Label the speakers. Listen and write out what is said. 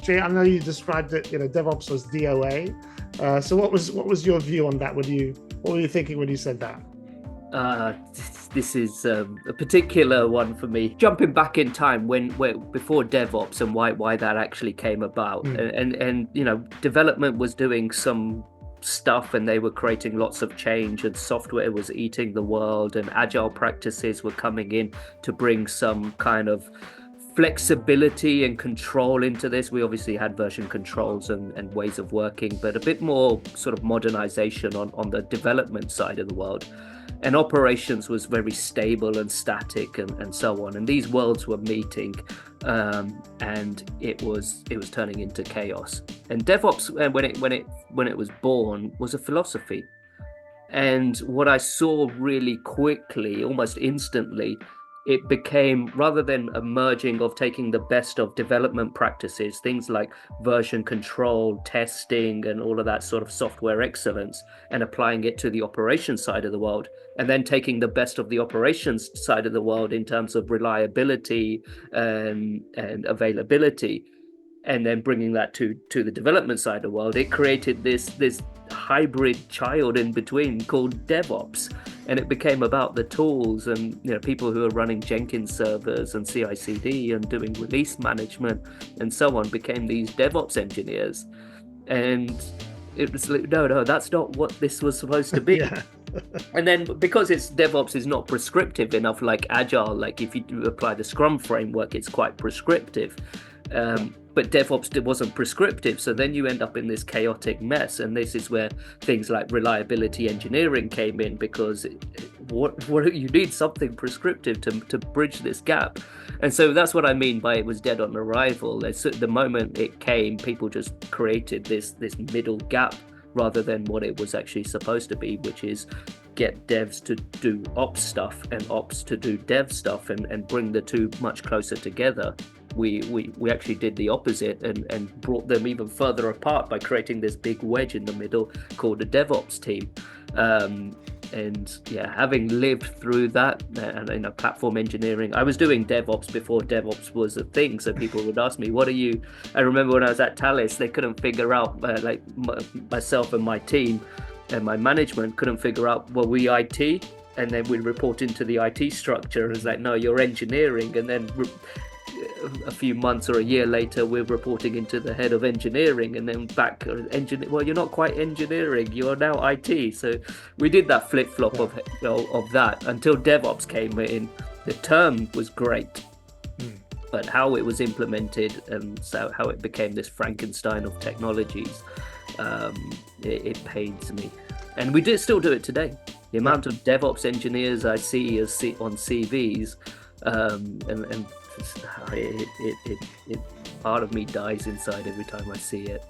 Speaker 1: Jay, I know you described it, DevOps was DOA. So what was your view on that? What were you thinking when you said that?
Speaker 2: This is a particular one for me. Jumping back in time before DevOps and why that actually came about, and development was doing some stuff and they were creating lots of change and software was eating the world and agile practices were coming in to bring some kind of flexibility and control into this. We obviously had version controls and ways of working, but a bit more sort of modernization on the development side of the world. And operations was very stable and static and so on. And these worlds were meeting, and it was turning into chaos. And DevOps, when it was born, was a philosophy. And what I saw really quickly, almost instantly, it became, rather than a merging of taking the best of development practices, things like version control, testing, and all of that sort of software excellence, and applying it to the operations side of the world, and then taking the best of the operations side of the world in terms of reliability and availability, and then bringing that to the development side of the world, it created this hybrid child in between called DevOps. And it became about the tools and people who are running Jenkins servers and CI/CD and doing release management and so on became these DevOps engineers. And it was like, no, that's not what this was supposed to be.
Speaker 1: Yeah.
Speaker 2: And then because DevOps is not prescriptive enough like Agile, like if you apply the Scrum framework, it's quite prescriptive. But DevOps wasn't prescriptive, so then you end up in this chaotic mess, and this is where things like reliability engineering came in, because you need something prescriptive to bridge this gap. And so that's what I mean by it was dead on arrival. The moment it came, people just created this middle gap rather than what it was actually supposed to be, which is get devs to do ops stuff and ops to do dev stuff and bring the two much closer together. We actually did the opposite and brought them even further apart by creating this big wedge in the middle called the DevOps team. And yeah, having lived through that and platform engineering, I was doing DevOps before DevOps was a thing. So people would ask me, what are you? I remember when I was at Thales, they couldn't figure out, myself and my team and my management couldn't figure out, were we IT? And then we'd report into the IT structure. It's like, no, you're engineering. And then a few months or a year later, we're reporting into the head of engineering, and then back well, you're not quite engineering, you're now IT. So we did that flip-flop of that until DevOps came in. The term was great, but how it was implemented and so how it became this Frankenstein of technologies, it pains me. And we still do it today. The amount of DevOps engineers I see on CVs, and it part of me dies inside every time I see it.